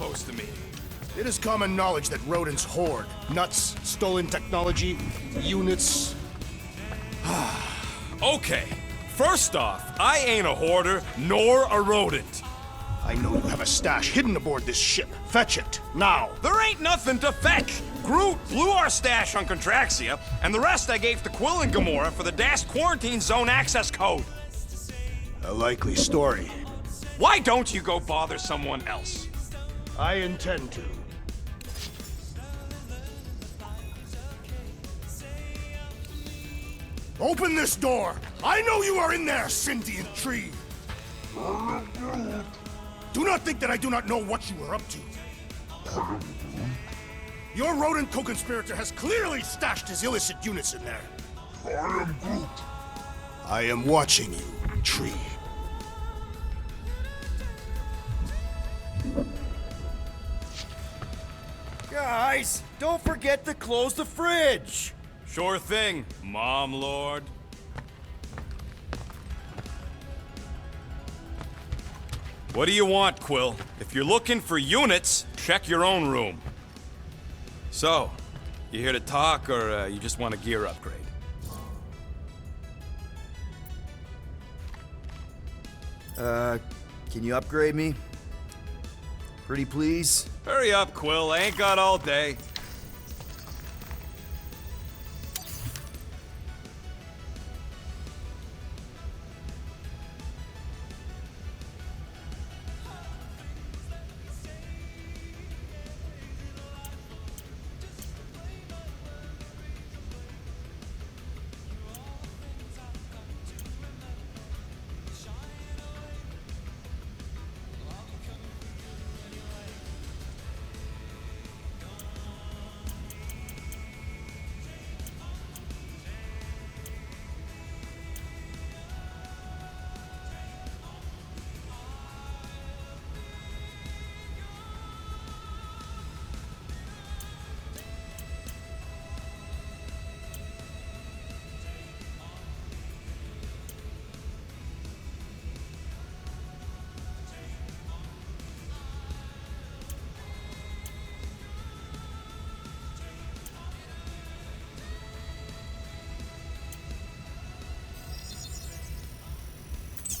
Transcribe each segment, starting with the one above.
supposed to mean? It is common knowledge that rodents hoard nuts, stolen technology, units. Okay, first off, I ain't a hoarder nor a rodent. I know you have a stash hidden aboard this ship. Fetch it, now. There ain't nothing to fetch. Groot blew our stash on Contraxia, and the rest I gave to Quill and Gamora for the dash quarantine zone access code. A likely story. Why don't you go bother someone else? I intend to. Open this door! I know you are in there, sentient tree! Do not think that I do not know what you are up to. Your rodent co-conspirator has clearly stashed his illicit units in there. I am Groot. I am watching you, tree. Guys, don't forget to close the fridge! Sure thing, Mom Lord. What do you want, Quill? If you're looking for units, check your own room. So, you here to talk, or you just want a gear upgrade? Can you upgrade me? Pretty please? Hurry up, Quill. I ain't got all day.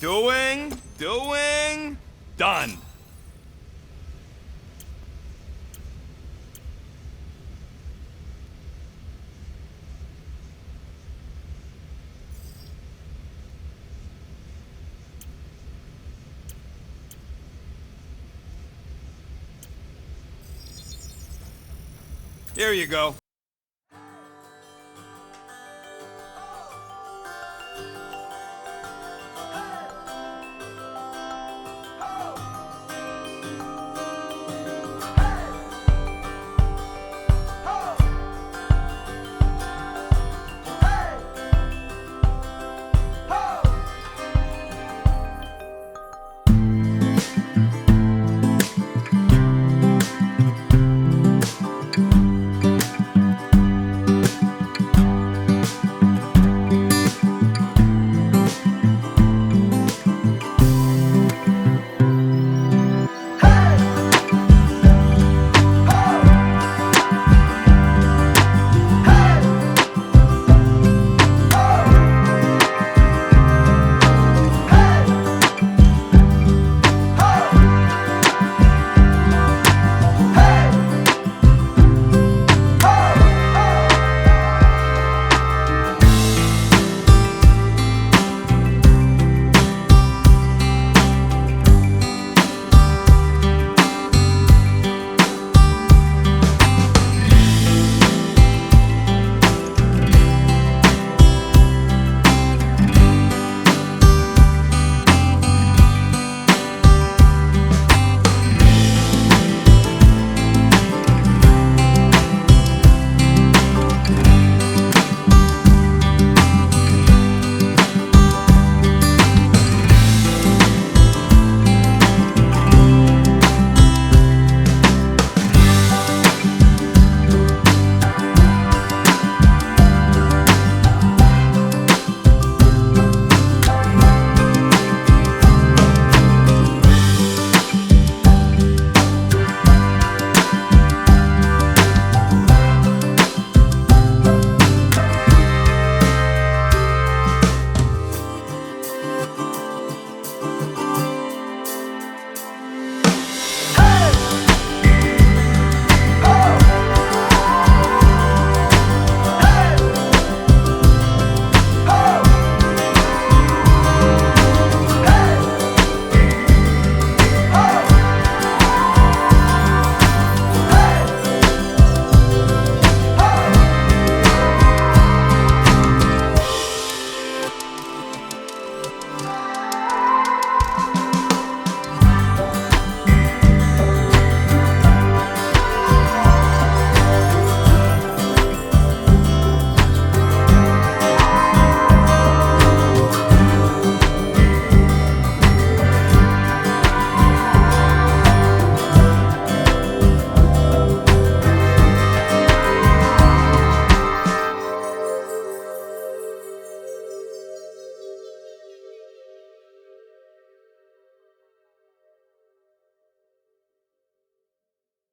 Doing, done. Here you go.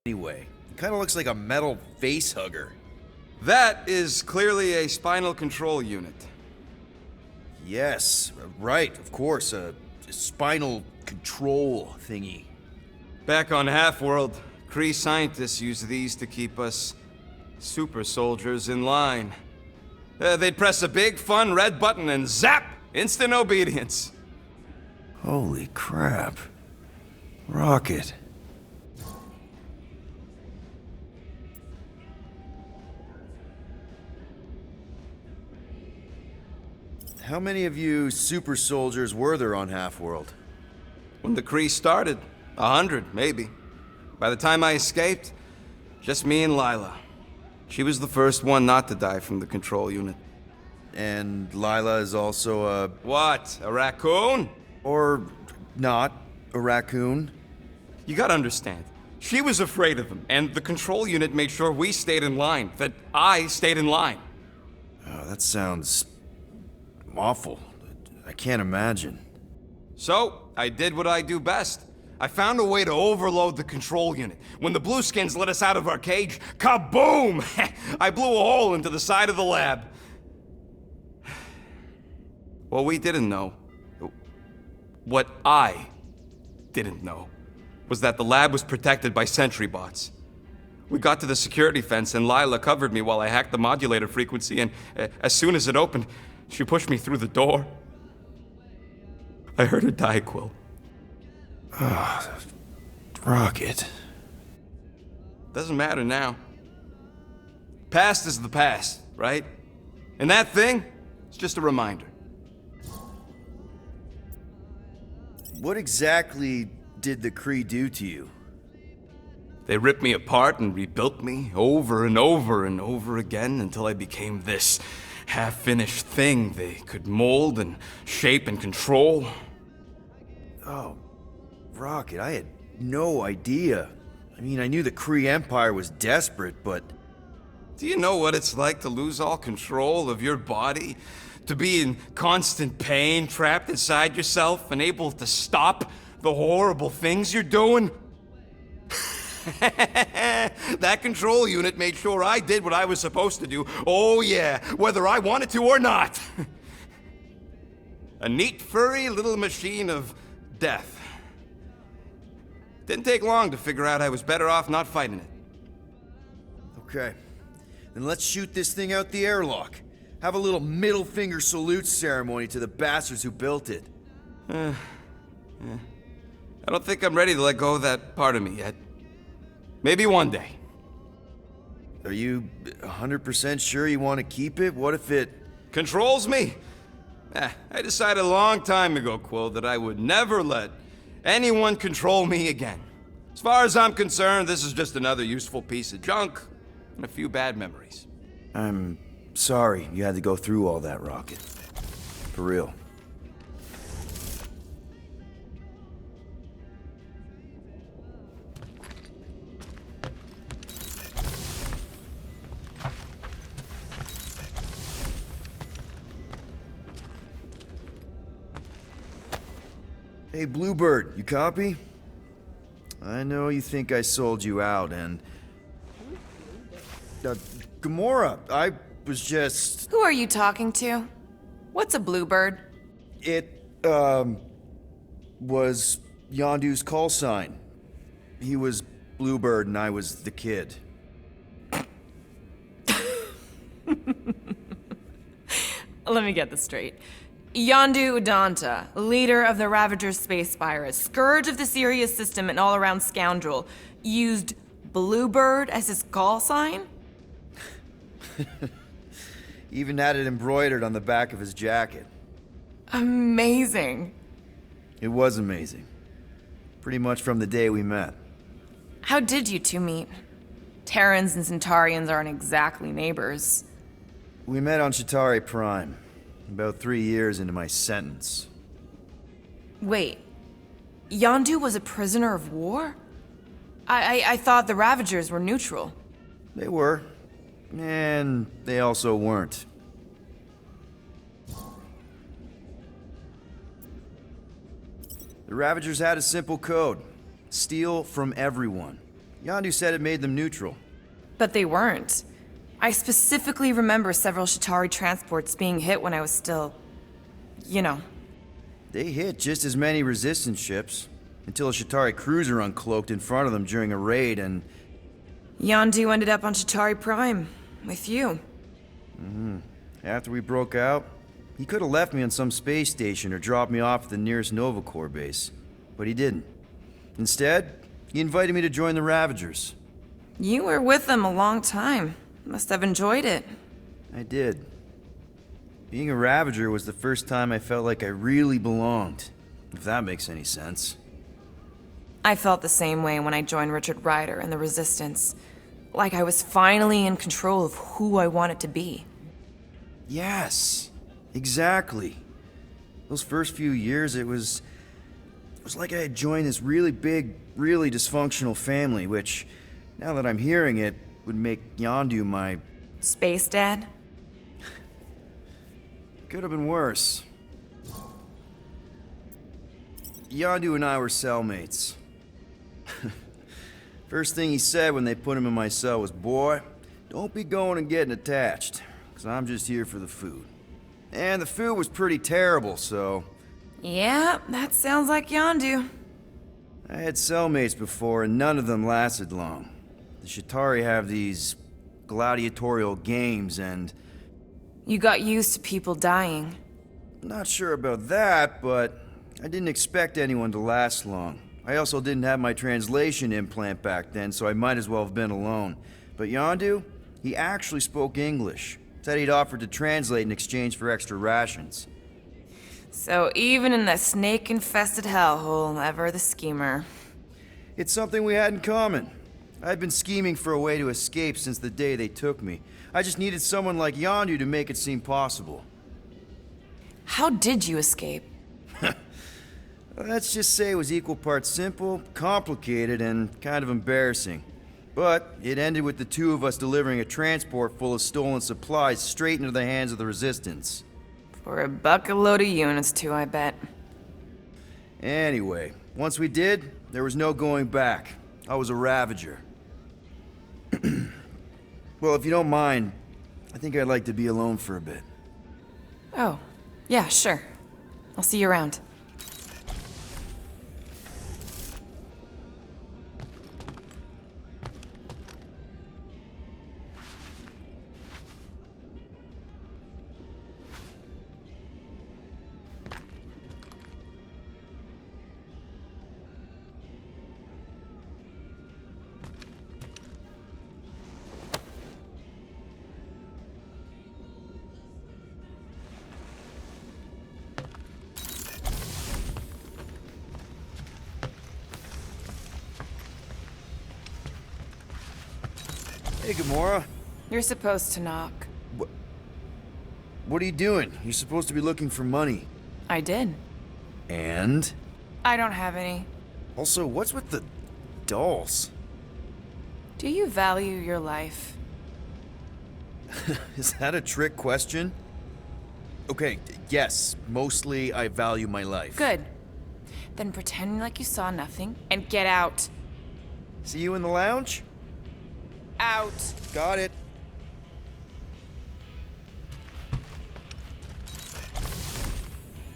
anyway? It kind of looks like a metal face hugger. That is clearly a spinal control unit. Yes, right, of course, a spinal control thingy. Back on Half-World, Kree scientists use these to keep us super soldiers in line. They'd press a big, fun red button and zap! Instant obedience. Holy crap. Rocket. How many of you super soldiers were there on Half-World? When the Kree started, 100, maybe. By the time I escaped, just me and Lila. She was the first one not to die from the control unit. And Lila is also a... What? A raccoon? Or not, a raccoon? You gotta understand. She was afraid of him, and the control unit made sure we stayed in line, that I stayed in line. Oh, that sounds... awful. I can't imagine. So, I did what I do best. I found a way to overload the control unit. When the Blueskins let us out of our cage, kaboom! I blew a hole into the side of the lab. What we didn't know, what I didn't know, was that the lab was protected by sentry bots. We got to the security fence and Lila covered me while I hacked the modulator frequency, and as soon as it opened, she pushed me through the door. I heard her die, Quill. Ah, Rocket. Doesn't matter now. Past is the past, right? And that thing, it's just a reminder. What exactly did the Kree do to you? They ripped me apart and rebuilt me over and over and over again until I became this half-finished thing they could mold and shape and control. Oh, Rocket, I had no idea. I mean, I knew the Kree Empire was desperate, but... Do you know what it's like to lose all control of your body? To be in constant pain, trapped inside yourself, unable to stop the horrible things you're doing? That control unit made sure I did what I was supposed to do. Oh yeah, whether I wanted to or not. A neat, furry little machine of death. Didn't take long to figure out I was better off not fighting it. Okay, then let's shoot this thing out the airlock. Have a little middle finger salute ceremony to the bastards who built it. I don't think I'm ready to let go of that part of me yet. Maybe one day. Are you 100% sure you want to keep it? What if it... Controls me? I decided a long time ago, Quill, that I would never let anyone control me again. As far as I'm concerned, this is just another useful piece of junk and a few bad memories. I'm sorry you had to go through all that, Rocket. For real. Hey, Bluebird, you copy? I know you think I sold you out, and... Gamora, I was just... Who are you talking to? What's a bluebird? It, was Yondu's call sign. He was Bluebird and I was the kid. Let me get this straight. Yondu Udanta, leader of the Ravager's space virus, scourge of the Sirius system and all-around scoundrel, used Bluebird as his call sign? Even had it embroidered on the back of his jacket. Amazing. It was amazing. Pretty much from the day we met. How did you two meet? Terrans and Centaurians aren't exactly neighbors. We met on Chitauri Prime, about 3 years into my sentence. Wait, Yondu was a prisoner of war? I thought the Ravagers were neutral. They were. And they also weren't. The Ravagers had a simple code. Steal from everyone. Yondu said it made them neutral. But they weren't. I specifically remember several Shatari transports being hit when I was still... you know. They hit just as many resistance ships, until a Shatari cruiser uncloaked in front of them during a raid and... Yondu ended up on Shatari Prime, with you. After we broke out, he could have left me on some space station or dropped me off at the nearest Nova Corps base. But he didn't. Instead, he invited me to join the Ravagers. You were with them a long time. Must have enjoyed it. I did. Being a Ravager was the first time I felt like I really belonged, if that makes any sense. I felt the same way when I joined Richard Ryder and the Resistance. Like I was finally in control of who I wanted to be. Yes, exactly. Those first few years, it was like I had joined this really big, really dysfunctional family, which, now that I'm hearing it, would make Yondu my... Space Dad? Could have been worse. Yondu and I were cellmates. First thing he said when they put him in my cell was, "Boy, don't be going and getting attached, because I'm just here for the food." And the food was pretty terrible, so... Yeah, that sounds like Yondu. I had cellmates before, and none of them lasted long. The Shatari have these gladiatorial games, and... You got used to people dying. Not sure about that, but I didn't expect anyone to last long. I also didn't have my translation implant back then, so I might as well have been alone. But Yondu, he actually spoke English. Said he'd offered to translate in exchange for extra rations. So even in that snake-infested hellhole, ever the schemer. It's something we had in common. I'd been scheming for a way to escape since the day they took me. I just needed someone like Yondu to make it seem possible. How did you escape? Let's just say it was equal parts simple, complicated, and kind of embarrassing. But it ended with the two of us delivering a transport full of stolen supplies straight into the hands of the Resistance. For a bucket load of units too, I bet. Anyway, once we did, there was no going back. I was a Ravager. Well, if you don't mind, I think I'd like to be alone for a bit. Oh, yeah, sure. I'll see you around. Hey, Gamora. You're supposed to knock. What are you doing? You're supposed to be looking for money. I did. And? I don't have any. Also, what's with the dolls? Do you value your life? Is that a trick question? Okay, yes, mostly I value my life. Good. Then pretend like you saw nothing and get out. See you in the lounge? Out. Got it.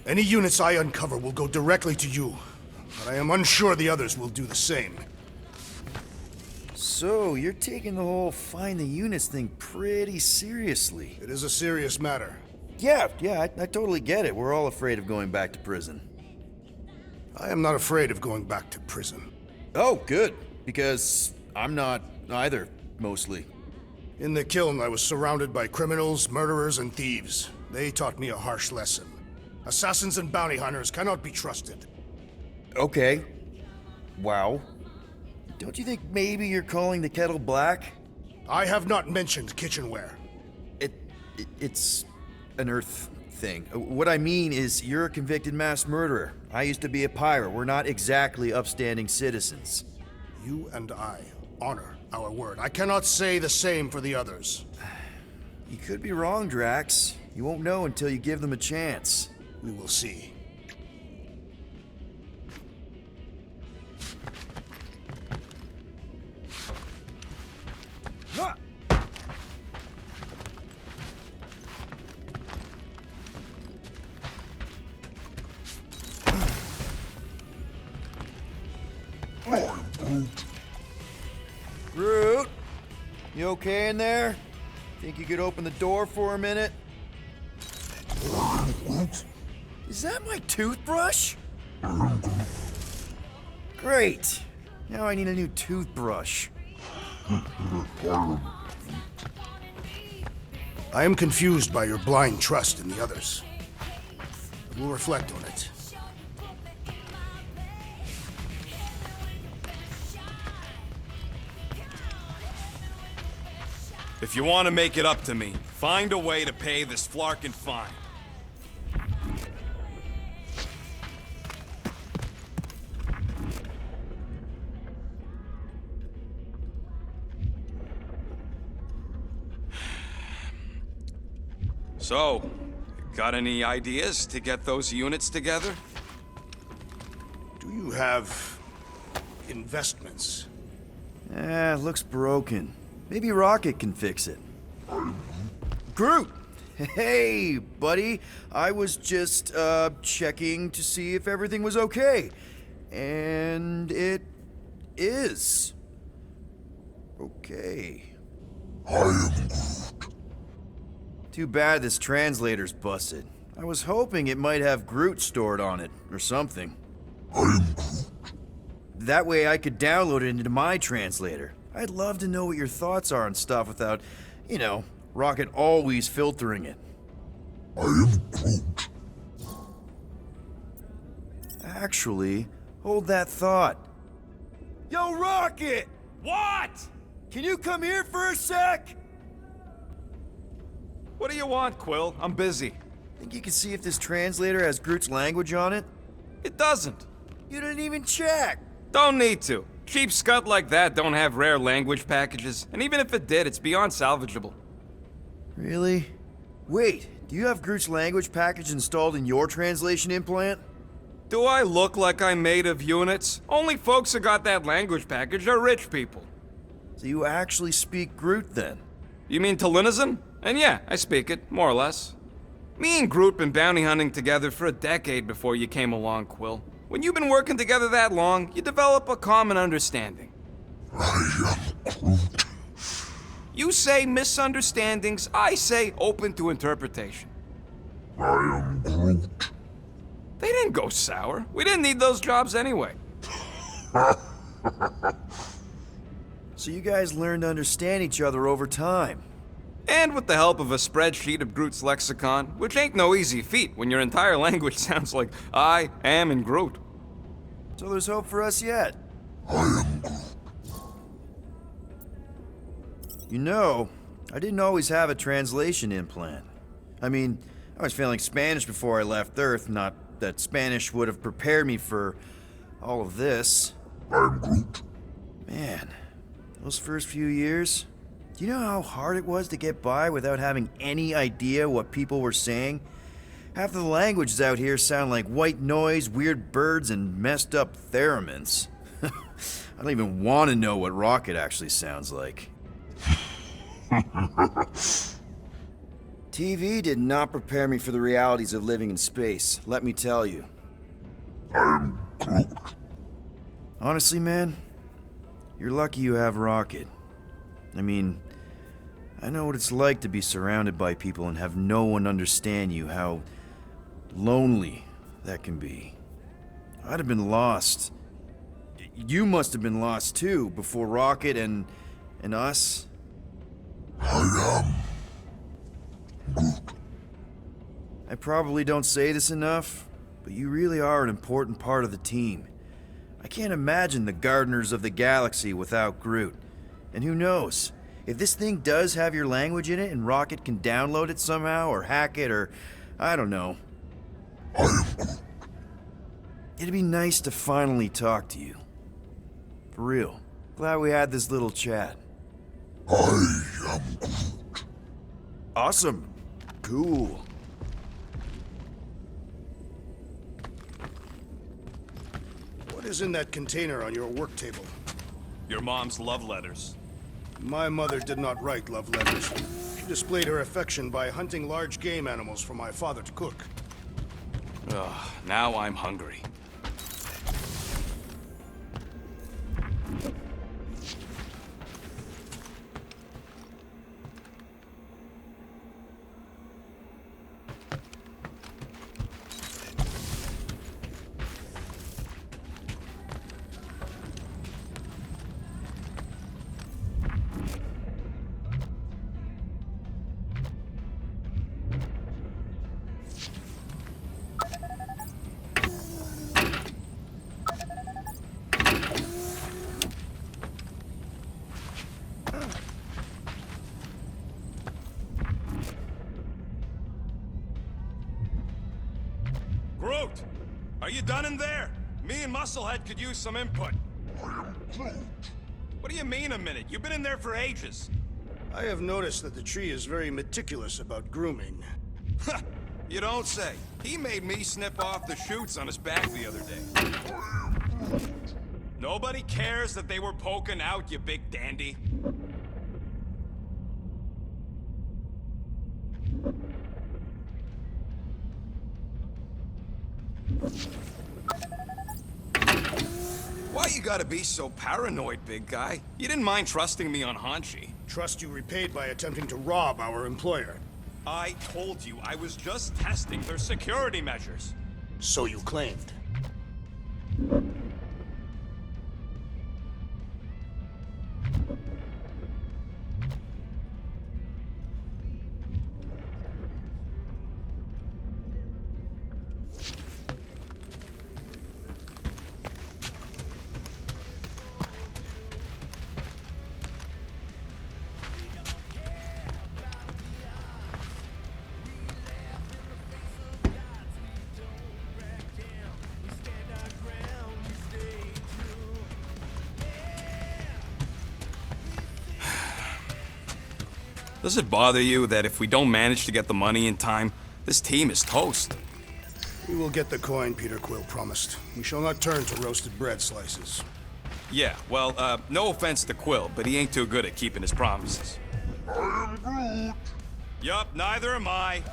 Any units I uncover will go directly to you, but I am unsure the others will do the same. So, you're taking the whole find the units thing pretty seriously. It is a serious matter. Yeah, I totally get it. We're all afraid of going back to prison. I am not afraid of going back to prison. Oh, good. Because I'm not either, mostly. In the kiln, I was surrounded by criminals, murderers, and thieves. They taught me a harsh lesson. Assassins and bounty hunters cannot be trusted. Okay. Wow. Don't you think maybe you're calling the kettle black? I have not mentioned kitchenware. It's an Earth thing. What I mean is, you're a convicted mass murderer. I used to be a pirate. We're not exactly upstanding citizens. You and I honor our word. I cannot say the same for the others. You could be wrong, Drax. You won't know until you give them a chance. We will see. Groot, you okay in there? Think you could open the door for a minute? Is that my toothbrush? Great. Now I need a new toothbrush. I am confused by your blind trust in the others. We'll reflect on it. If you want to make it up to me, find a way to pay this flarkin' fine. So, got any ideas to get those units together? Do you have investments? Looks broken. Maybe Rocket can fix it. Groot! Hey, buddy. I was just, checking to see if everything was okay. And it is. Okay. Too bad this translator's busted. I was hoping it might have Groot stored on it, or something. That way I could download it into my translator. I'd love to know what your thoughts are on stuff without, you know, Rocket always filtering it. Actually, hold that thought. Yo, Rocket! What? Can you come here for a sec? What do you want, Quill? I'm busy. Think you can see if this translator has Groot's language on it? It doesn't. You didn't even check! Don't need to. Cheap scut like that don't have rare language packages, and even if it did, it's beyond salvageable. Really? Wait, do you have Groot's language package installed in your translation implant? Do I look like I'm made of units? Only folks who got that language package are rich people. So you actually speak Groot then? You mean Talinisan? And yeah, I speak it, more or less. Me and Groot been bounty hunting together for a decade before you came along, Quill. When you've been working together that long, you develop a common understanding. You say misunderstandings, I say open to interpretation. They didn't go sour. We didn't need those jobs anyway. So you guys learned to understand each other over time. And with the help of a spreadsheet of Groot's lexicon, which ain't no easy feat when your entire language sounds like I am in Groot. So there's hope for us yet. You know, I didn't always have a translation implant. I mean, I was failing Spanish before I left Earth, not that Spanish would have prepared me for all of this. Man, those first few years, do you know how hard it was to get by without having any idea what people were saying? Half of the languages out here sound like white noise, weird birds, and messed up theremins. I don't even want to know what Rocket actually sounds like. TV did not prepare me for the realities of living in space, let me tell you. Honestly, man, you're lucky you have Rocket. I mean, I know what it's like to be surrounded by people and have no one understand you, how lonely that can be. I'd have been lost. You must have been lost too, before Rocket and us. I probably don't say this enough, but you really are an important part of the team. I can't imagine the Gardeners of the Galaxy without Groot. And who knows? If this thing does have your language in it and Rocket can download it somehow or hack it or I don't know. It'd be nice to finally talk to you. For real. Glad we had this little chat. Awesome. Cool. What is in that container on your work table? Your mom's love letters. My mother did not write love letters. She displayed her affection by hunting large game animals for my father to cook. Ugh, now I'm hungry. you done in there? Me and Musclehead could use some input. What do you mean a minute? You've been in there for ages. I have noticed that the tree is very meticulous about grooming. You don't say. He made me snip off the shoots on his back the other day. Nobody cares that they were poking out, you big dandy. Why you gotta be so paranoid, big guy? You didn't mind trusting me on Hanshi. Trust you repaid by attempting to rob our employer. I told you I was just testing their security measures. So you claimed. Does it bother you that if we don't manage to get the money in time, this team is toast? We will get the coin Peter Quill promised. We shall not turn to roasted bread slices. Yeah, well, no offense to Quill, but he ain't too good at keeping his promises. I am Groot. Yup, neither am I.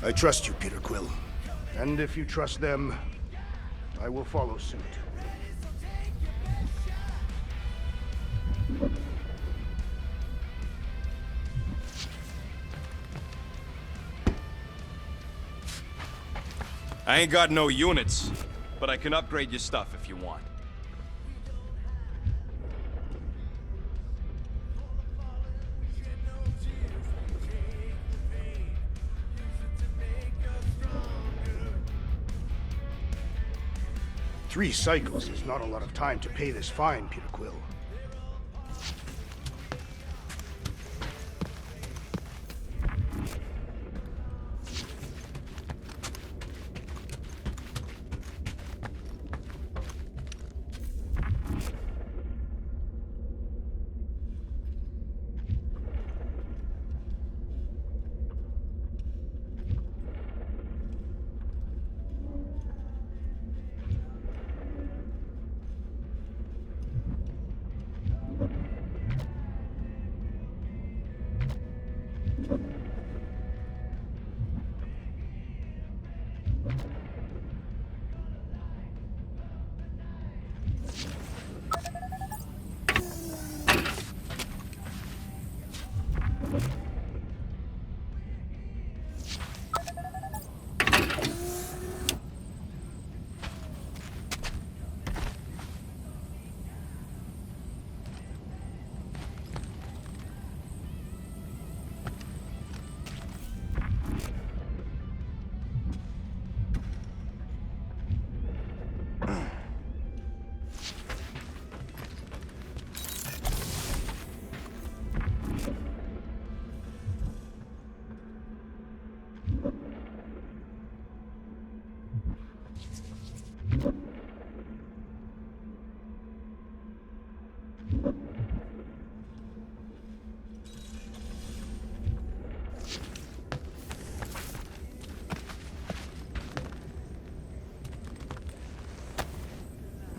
I trust you, Peter Quill. And if you trust them, I will follow suit. I ain't got no units, but I can upgrade your stuff if you want. Three cycles is not a lot of time to pay this fine, Peter Quill.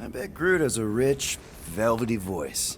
I bet Groot has a rich, velvety voice.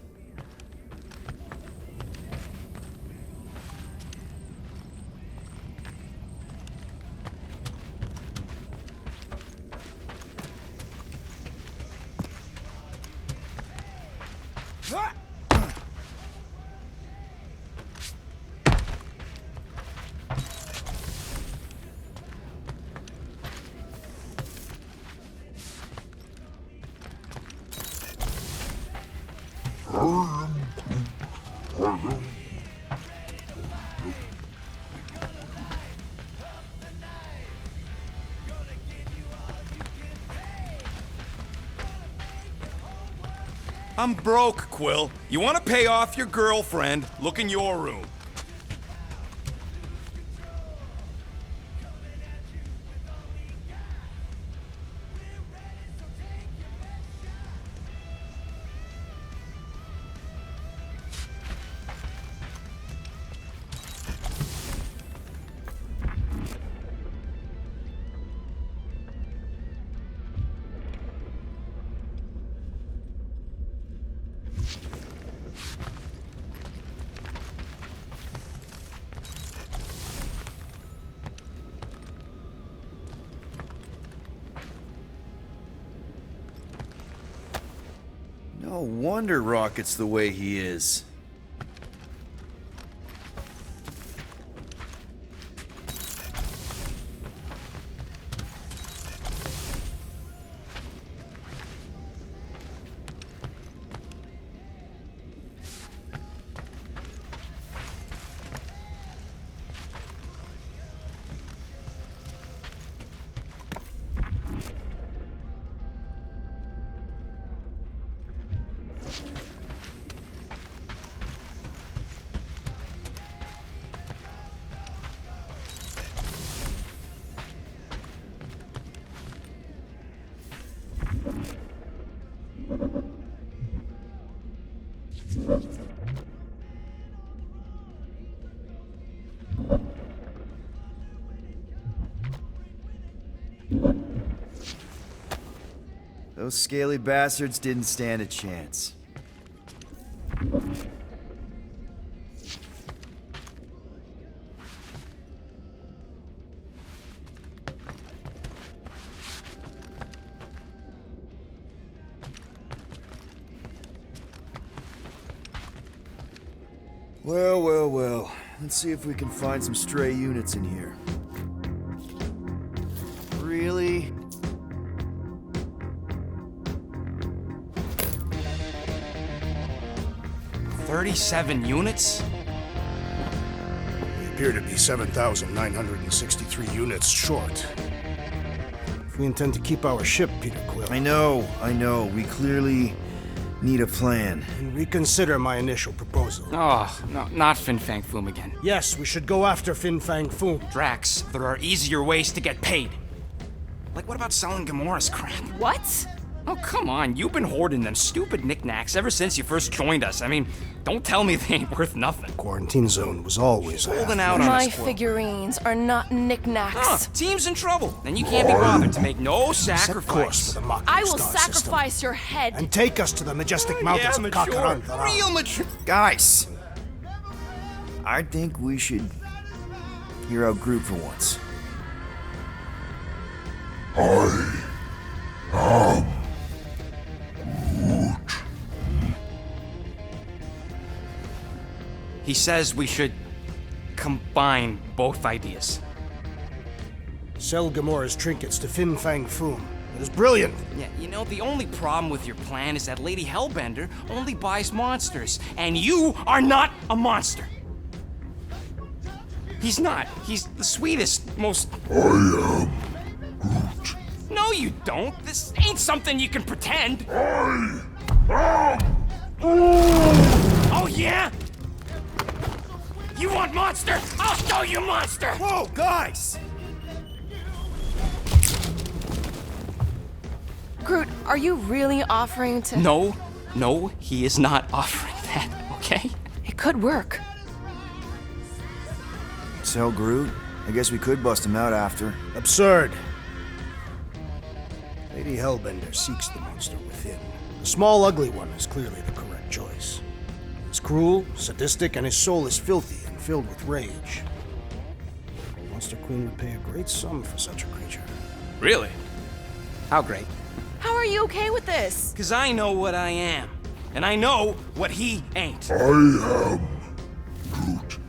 I'm broke, Quill. You want to pay off your girlfriend? Look in your room. No wonder Rocket's the way he is. Those scaly bastards didn't stand a chance. Well, well, well. Let's see if we can find some stray units in here. Really? $37 units? We appear to be 7,963 units short. If we intend to keep our ship, Peter Quill, I know. We clearly need a plan. then reconsider my initial proposal. Oh, no, not Fin Fang Foom again. Yes, we should go after Fin Fang Foom. Drax, there are easier ways to get paid. Like, what about selling Gamora's crap? What? Oh, come on, you've been hoarding them stupid knickknacks ever since you first joined us. I mean, don't tell me they ain't worth nothing. Quarantine zone was always Holding out on My us, Quill. figurines are not knickknacks. Team's in trouble, and you can't be bothered to make no Set course sacrifice. for the Mach I will star system, sacrifice your head. and take us to the majestic mountains Yeah, of mature. Kakaran. Real mature. Guys! I think we should hear out Groot for once. He says we should combine both ideas. Sell Gamora's trinkets to Fin Fang Foom. It is brilliant. Yeah, you know, the only problem with your plan is that Lady Hellbender only buys monsters, and you are not a monster. He's not. He's the sweetest, most... I am Groot. No, you don't. This ain't something you can pretend. Oh, yeah? You want monster? I'll show you monster! Whoa, guys! Groot, are you really offering to... No, he is not offering that, okay? It could work. Sell Groot? I guess we could bust him out after. Absurd. Lady Hellbender seeks the monster within. The small, ugly one is clearly the correct choice. He's cruel, sadistic, and his soul is filthy and filled with rage. The Monster Queen would pay a great sum for such a creature. Really? How great. How are you okay with this? Because I know what I am, and I know what he ain't. I am Groot.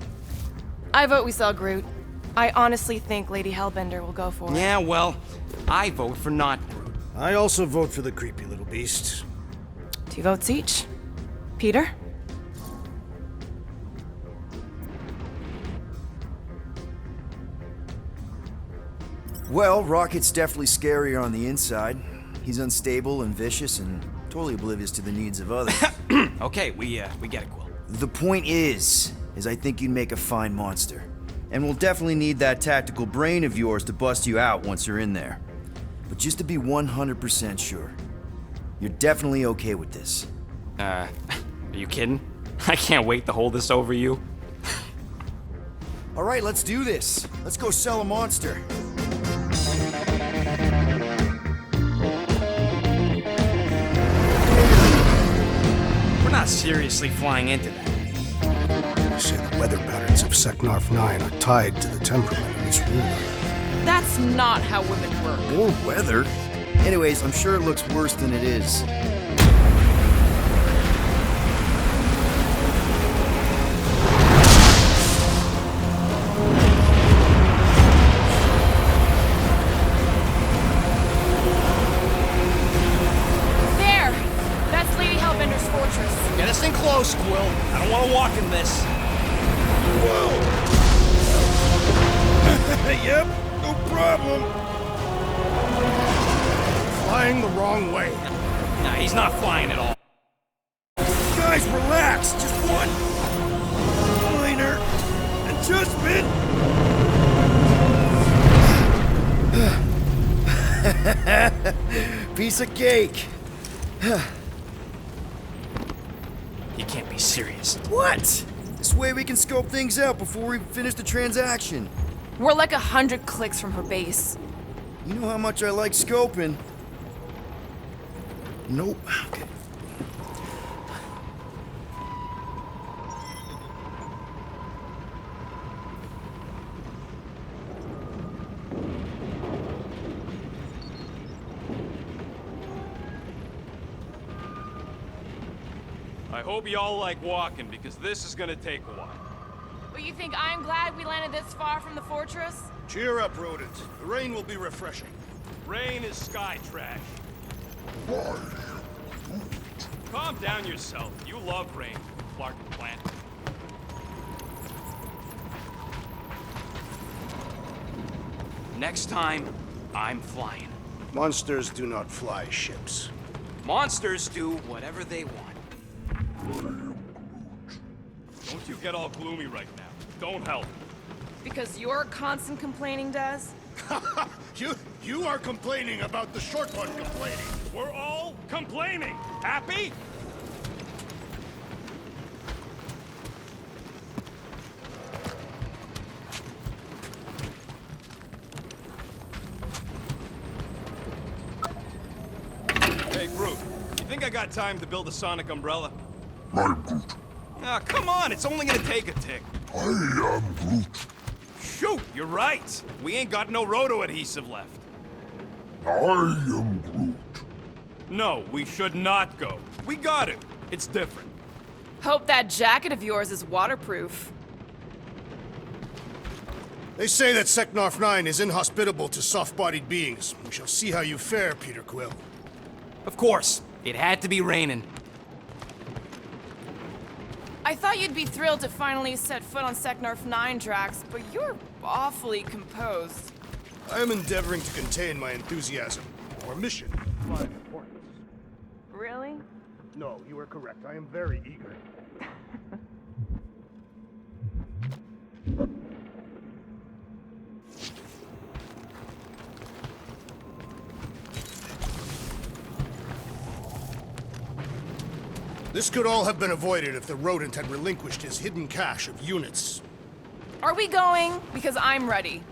I vote we sell Groot. I honestly think Lady Hellbender will go for it. Yeah, well, I vote for not Groot. I also vote for the creepy little beast. 2 votes each. Peter? Well, Rocket's definitely scarier on the inside. He's unstable and vicious and totally oblivious to the needs of others. Okay, we get it, Quill. The point is I think you'd make a fine monster. And we'll definitely need that tactical brain of yours to bust you out once you're in there. But just to be 100% sure, you're definitely okay with this. Are you kidding? I can't wait to hold this over you. All right, let's do this. Let's go sell a monster. We're not seriously flying into that. They say the weather patterns of Seknarf 9 are tied to the temperament of its ruler. That's not how women work. More weather? Anyways, I'm sure it looks worse than it is. There! That's Lady Hellbender's fortress. Get us in close, Quill. I don't want to walk in this. Yep, no problem. Flying the wrong way. Nah, he's not flying at all. Guys, relax. Just one minor adjustment. Piece of cake. You can't be serious. What? This way we can scope things out before we finish the transaction. We're like 100 clicks from her base. You know how much I like scoping. Nope. Okay. I hope y'all like walking, because this is gonna take a while. But you think I'm glad we landed this far from the fortress? Cheer up, rodent. The rain will be refreshing. Rain is sky trash. Why? Calm down yourself. You love rain, Clark Plant. Next time, I'm flying. Monsters do not fly ships. Monsters do whatever they want. Don't you get all gloomy right now. Don't help. Because your constant complaining does? You are complaining about the short one complaining. We're all complaining. Happy? Hey, Groot. You think I got time to build a sonic umbrella? I'm Groot. Ah, come on. It's only gonna take a tick. I am Groot. Shoot, you're right. We ain't got no roto adhesive left. I am Groot. No, we should not go. We got it. It's different. Hope that jacket of yours is waterproof. They say that Seknarf 9 is inhospitable to soft-bodied beings. We shall see how you fare, Peter Quill. Of course, it had to be raining. I thought you'd be thrilled to finally set foot on Seknarf 9, Drax, but you're awfully composed. I am endeavoring to contain my enthusiasm. Our mission of prime importance. Really? No, you are correct. I am very eager. This could all have been avoided if the rodent had relinquished his hidden cache of units. Are we going? Because I'm ready.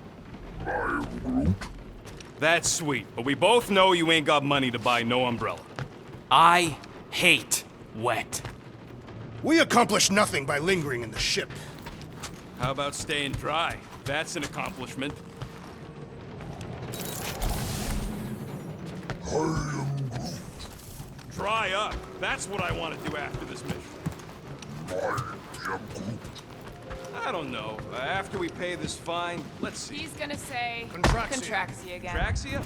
That's sweet, but we both know you ain't got money to buy no umbrella. I hate wet. We accomplished nothing by lingering in the ship. How about staying dry? That's an accomplishment. I am Groot. Dry up. That's what I want to do after this mission. I am Groot. I don't know. After we pay this fine, let's see. He's gonna say Contraxia. Contraxia again. Contraxia?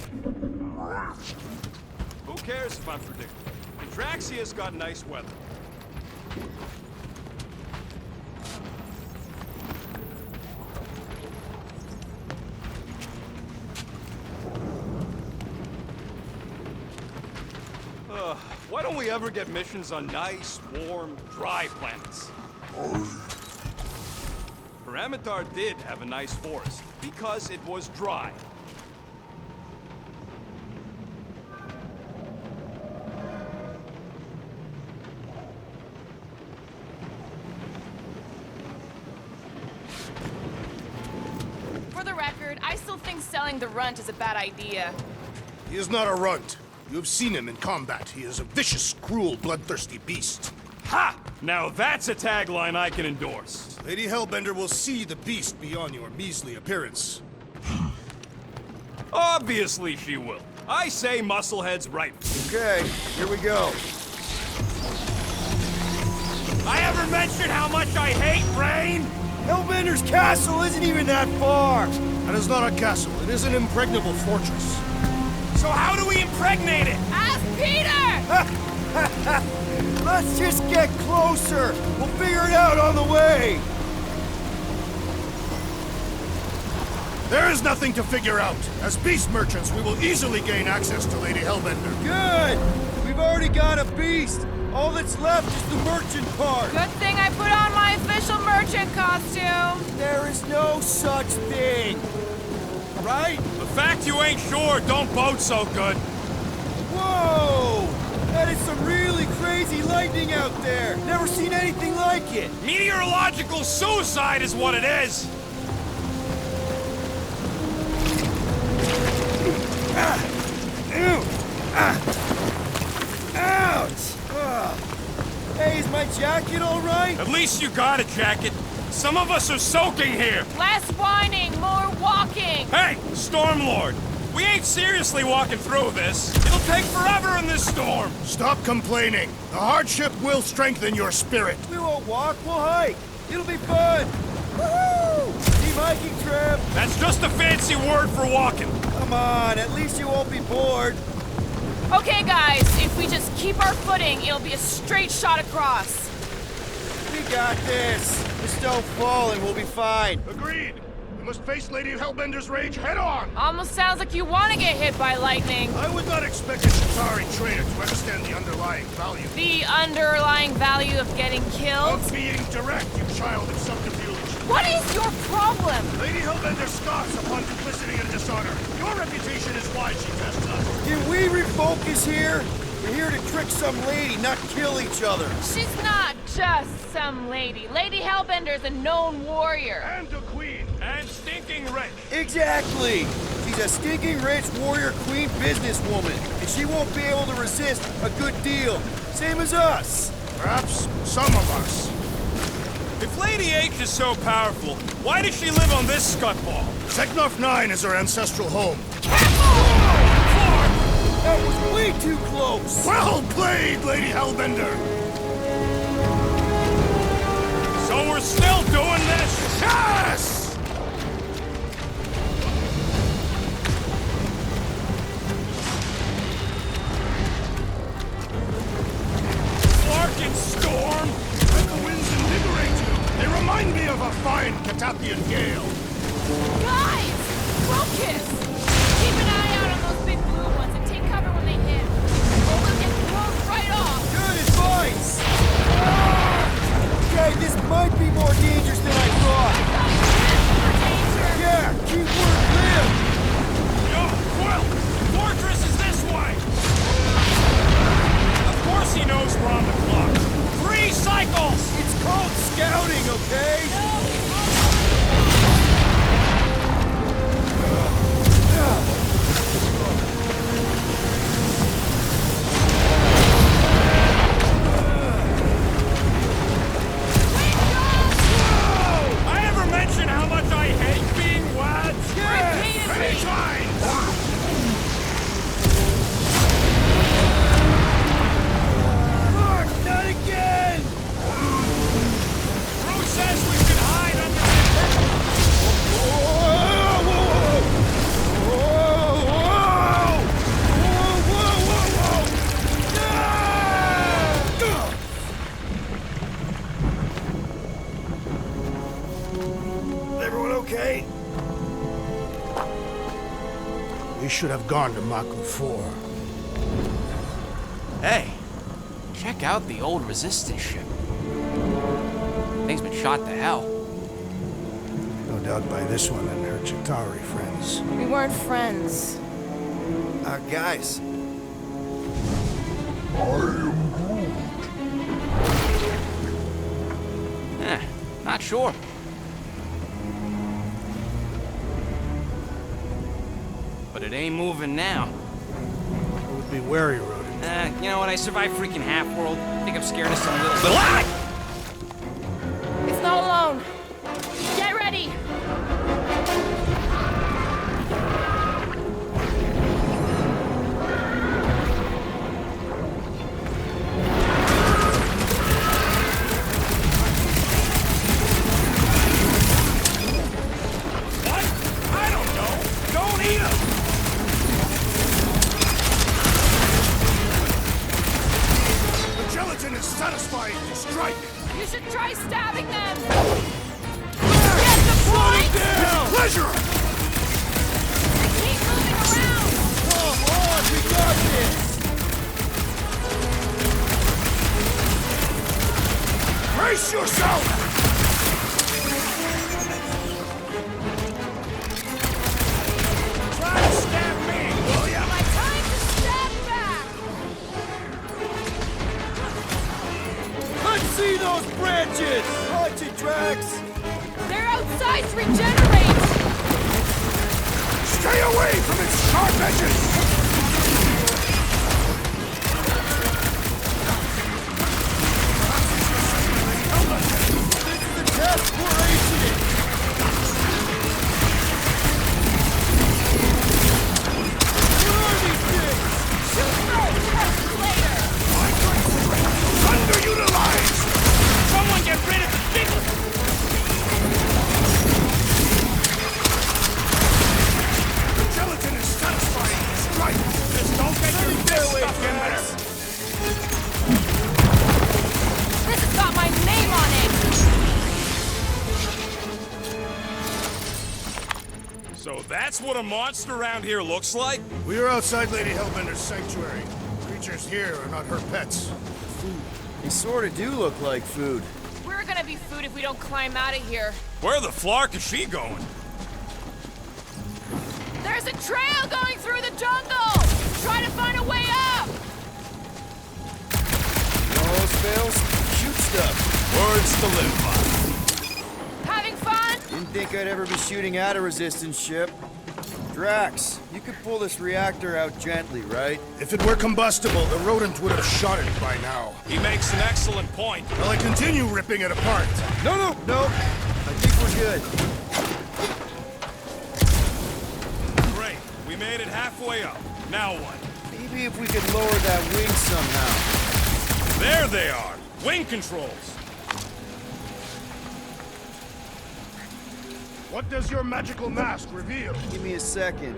Who cares if I'm predictable? Contraxia's got nice weather. What don't we ever get missions on nice, warm, dry planets? Paramitar did have a nice forest, because it was dry. For the record, I still think selling the runt is a bad idea. He is not a runt. You have seen him in combat. He is a vicious, cruel, bloodthirsty beast. Ha! Now that's a tagline I can endorse. Lady Hellbender will see the beast beyond your measly appearance. Obviously she will. I say Musclehead's right. Okay, here we go. I ever mentioned how much I hate rain? Hellbender's castle isn't even that far! That is not a castle. It is an impregnable fortress. So how do we impregnate it? Ask Peter! Let's just get closer! We'll figure it out on the way! There is nothing to figure out. As beast merchants, we will easily gain access to Lady Hellbender. Good! We've already got a beast! All that's left is the merchant part! Good thing I put on my official merchant costume. There is no such thing! Right? The fact you ain't sure don't bode so good. Whoa! That is some really crazy lightning out there! Never seen anything like it! Meteorological suicide is what it is. Ouch! Hey, is my jacket all right? At least you got a jacket. Some of us are soaking here. Less whining, more walking. Hey, Stormlord. We ain't seriously walking through this. It'll take forever in this storm. Stop complaining. The hardship will strengthen your spirit. We won't walk, we'll hike. It'll be fun. Woohoo! Team hiking trip. That's just a fancy word for walking. Come on, at least you won't be bored. Okay, guys, if we just keep our footing, it'll be a straight shot across. We got this. Just don't fall and we'll be fine. Agreed. We must face Lady Hellbender's rage head on. Almost sounds like you want to get hit by lightning. I would not expect a Chitauri trader to understand the underlying value. The underlying value of getting killed? Of being direct, you child of subterfuge. What is your problem? Lady Hellbender scoffs upon duplicity and dishonor. Your reputation is why she tests us. Can we refocus here? We're here to trick some lady, not kill each other. She's not just some lady. Lady Hellbender's a known warrior. And a queen. And stinking rich. Exactly! She's a stinking rich warrior queen businesswoman, and she won't be able to resist a good deal. Same as us. Perhaps some of us. If Lady H is so powerful, why does she live on this scuttball? Seknarf 9 is her ancestral home. That was way too close! Well played, Lady Hellbender! So we're still doing this? Yes! Larkin storm! Let the winds invigorate you! They remind me of a fine Catapian gale. Guys! Focus! Keep an eye out on those big blue ones and take cover when they hit. Or we'll get blown right off. Good advice! Okay, this might be more dangerous than I thought. Yeah, keyword live! Yo, Quill! Fortress is this way! Of course he knows we're on the clock. 3 cycles! It's called scouting, okay? I ever mention how much I hate being wet? Many times! Mark, not again! Drew says we should hide under Everyone okay? We should have gone to Mako 4. Hey, Check out the old resistance ship. Thing's been shot to hell. No doubt by this one and her Chitauri friends. We weren't friends. Guys. I am Groot. Not sure. But it ain't moving now. I would be wary, rodent. You know what? I survived freaking Half-World. I think I'm scared of some little... It's not alone. Get ready! What? I don't know. Don't eat them. The gelatin is satisfying. Strike! You should try stabbing them! Get the point! Pleasure! Keep moving around! Come on, we got this! Brace yourself! Try to stab me, will ya? My time to step back! Let's see those branches! Watch it, Drax! They're outside to regenerate! Stay away from its sharp edges! This is a test for ancient! Where are these things? Shoot those pests later! Underutilized! Someone get rid of the big... The gelatin is satisfying. Strike! Just don't get your fist stuck in there. This has got my name on it! So that's what a monster around here looks like? We are outside Lady Hellbender's sanctuary. Creatures here are not her pets. They sort of do look like food. We're gonna be food if we don't climb out of here. Where the flark is she going? There's a trail going through the jungle! Try to find a way up! All else fails, shoot stuff. Words to live by. Having fun? Didn't think I'd ever be shooting at a resistance ship. Drax, you could pull this reactor out gently, right? If it were combustible, the rodent would have shot it by now. He makes an excellent point. Will I continue ripping it apart? No. I think we're good. Great. We made it halfway up. Now what? Maybe if we could lower that wing somehow. There they are. Wing controls. What does your magical mask reveal? Give me a second.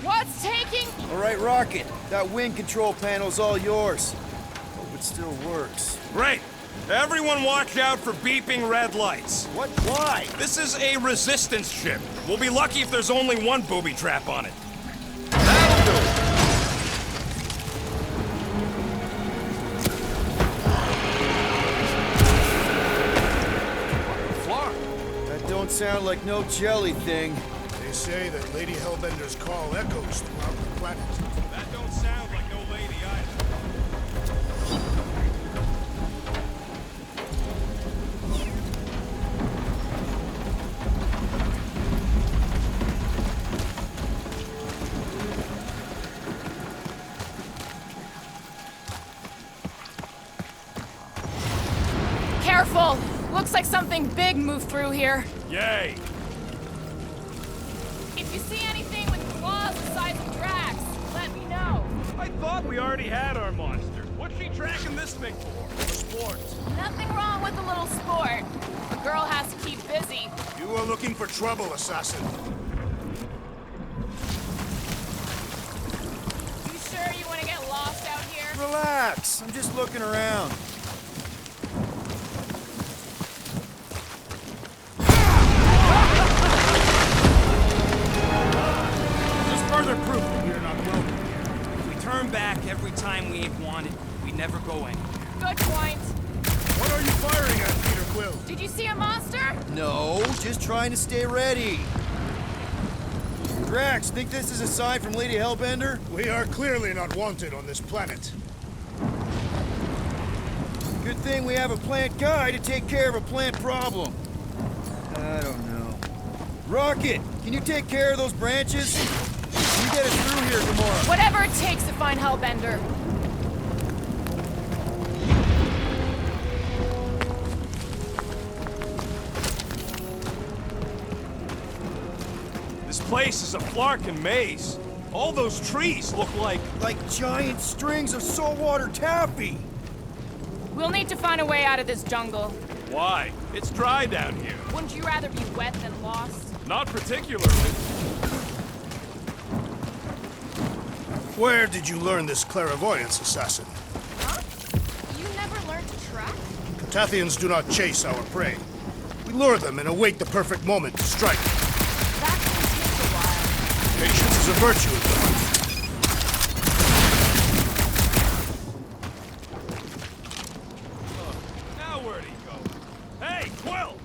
What's taking? All right, Rocket. That wing control panel's all yours. Hope it still works. Great. Everyone watch out for beeping red lights. What? Why? This is a resistance ship. We'll be lucky if there's only one booby trap on it. That don't sound like no jelly thing. They say that Lady Hellbender's call echoes throughout the planet. That don't sound like no lady either. Careful! Looks like something big moved through here. Yay. If you see anything with claws the size of Drax, let me know. I thought we already had our monster. What's she tracking this thing for? Sport. Nothing wrong with a little sport. A girl has to keep busy. You are looking for trouble, assassin. You sure you want to get lost out here? Relax. I'm just looking around. never go anywhere. Good point. What are you firing at, Peter Quill? Did you see a monster? No, just trying to stay ready. Drax, think this is a sign from Lady Hellbender? We are clearly not wanted on this planet. Good thing we have a plant guy to take care of a plant problem. I don't know. Rocket, can you take care of those branches? Can you get us through here tomorrow? Whatever it takes to find Hellbender. This place is a Flarkin maze. All those trees look like... Like giant strings of saltwater taffy! We'll need to find a way out of this jungle. Why? It's dry down here. Wouldn't you rather be wet than lost? Not particularly. Where did you learn this clairvoyance, assassin? Huh? You never learned to track? Tathians do not chase our prey. We lure them and await the perfect moment to strike. That can take a while. Patience is a virtue of the hunt. Now where'd he go? Hey, Quill!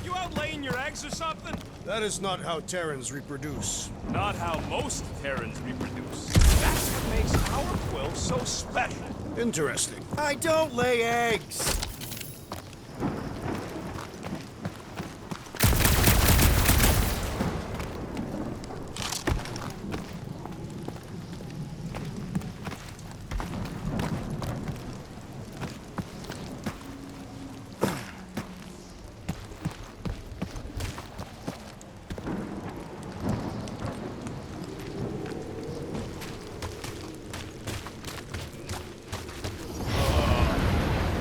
You out laying your eggs or something? That is not how Terrans reproduce. Not how most Terrans reproduce. That's what makes our Quill so special. Interesting. I don't lay eggs!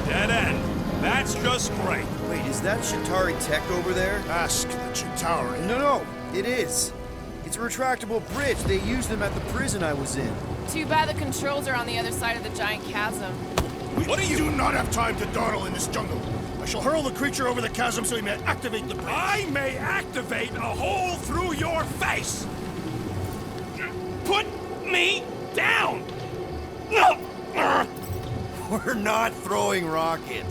Dead end. That's just great. Wait, is that Shatari tech over there? Ask the Chitauri. No, it is. It's a retractable bridge. They used them at the prison I was in. Too bad the controls are on the other side of the giant chasm. We do not have time to dawdle in this jungle. I shall hurl the creature over the chasm so he may activate the bridge. I may activate a hole through your face! Put me down! We're not throwing rocket.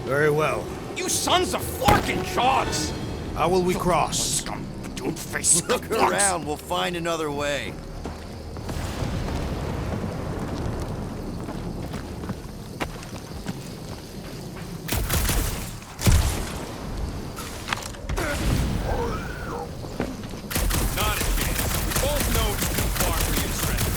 Very well. You sons of Flarkin chogs! How will we cross? Scum, don't face Look around, we'll find another way. Not a chance. We both know it's too far for you to stretch.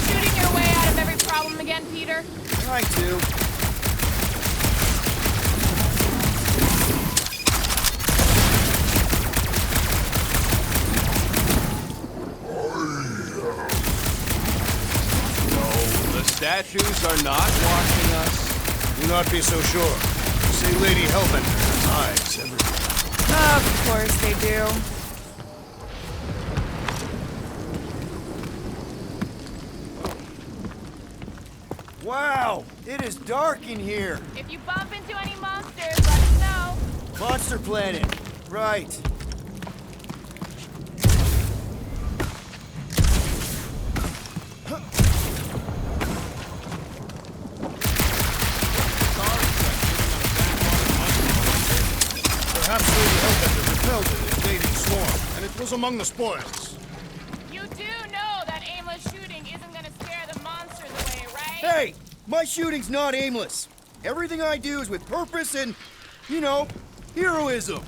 Shooting your way out of every problem again, Peter? Try to. The statues are not watching us. Do not be so sure. See, Lady Hellbender has eyes everywhere. Of course they do. Wow, it is dark in here. If you bump into any monsters, let us know. Monster Planet. Right. Perhaps Lady Hellbender repelled it in dating swarm, and it was among the spoils. You do know that aimless shooting isn't gonna scare the monsters away, right? Hey, my shooting's not aimless. Everything I do is with purpose and, you know, heroism.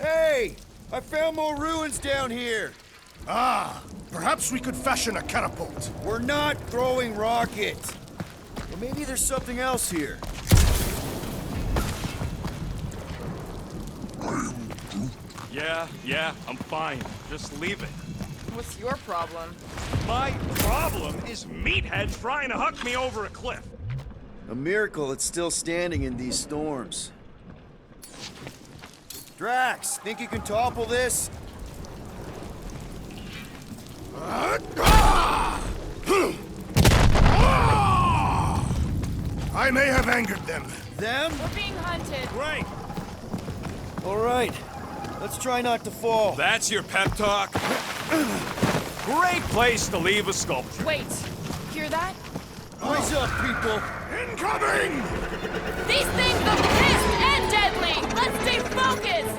Hey, I found more ruins down here. Ah, perhaps we could fashion a catapult. We're not throwing rocket. Or maybe there's something else here. Yeah, I'm fine. Just leave it. What's your problem? My problem is meatheads trying to huck me over a cliff. A miracle it's still standing in these storms. Drax, think you can topple this? I may have angered them. Them? We're being hunted. Great. All right. Let's try not to fall. That's your pep talk? Great place to leave a sculpture. Wait, hear that? Rise up, people! Incoming! These things are pissed and deadly! Let's stay focused!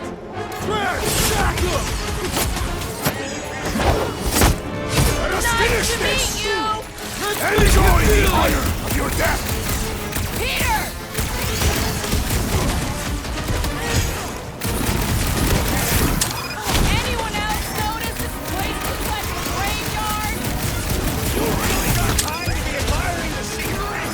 Let us Nice finish to this! meet you! Enjoy the honor of your death! Peter! Anyone else notice this place looks like a graveyard? You really got time to be admiring the scenery?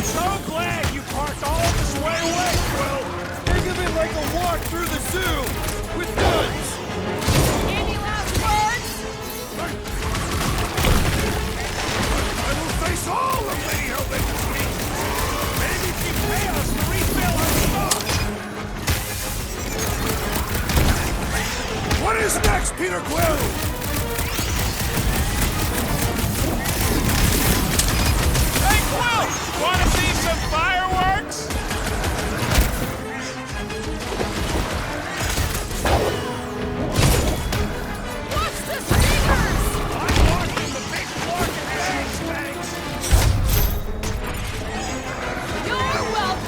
So glad you parked all this way away, Quill! Think of it like a walk through the zoo! With guns! Any last words? I will face all of Lady Hellbender's needs! Maybe she can pay us to refill our stock! What is next, Peter Quill? Hey, Quill! Want to see some fireworks? Watch the stingers! I'm watching the big fork and bags, thanks! You're welcome!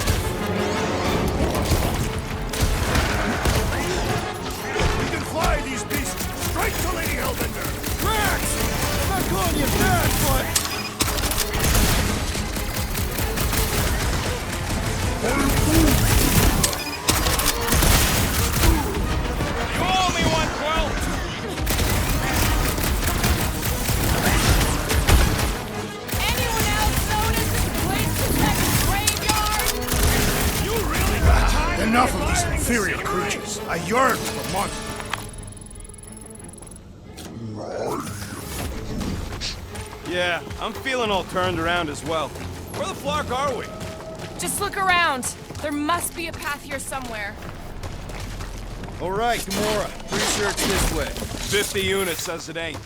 We can fly these beasts straight to Lady Hellbender! Drax! I'm not calling you bad, but... You owe me one, Quill! Anyone else notice this place looks like a graveyard? You really got time to Enough be of these admiring the inferior scenery? creatures. I yearn for monsters. Yeah, I'm feeling all turned around as well. Where the flark are we? Just look around. There must be a path here somewhere. All right, Gamora. Pretty sure it's this way. 50 units says it ain't.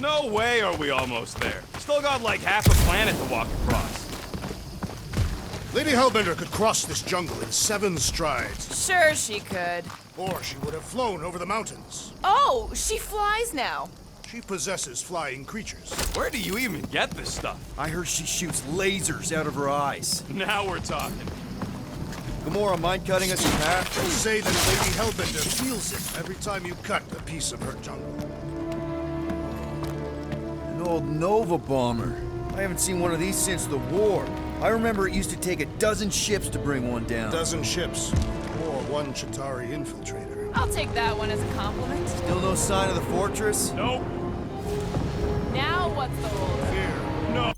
No way are we almost there. Still got like half a planet to walk across. Lady Hellbender could cross this jungle in 7 strides, Sure she could. or she would have flown over the mountains. Oh, she flies now. She possesses flying creatures. Where do you even get this stuff? I heard she shoots lasers out of her eyes. Now we're talking. Gamora, mind cutting us a path? They say that Lady Hellbender feels it every time you cut a piece of her jungle. An old Nova bomber. I haven't seen one of these since the war. I remember it used to take a dozen ships to bring one down. Dozen ships, or 1 Chitauri infiltrator. I'll take that one as a compliment. Still no sign of the fortress? Nope. Now what's the hold? Here, No.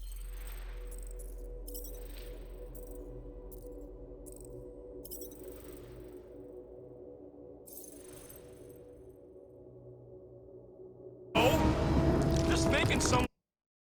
Oh? Just thinking someone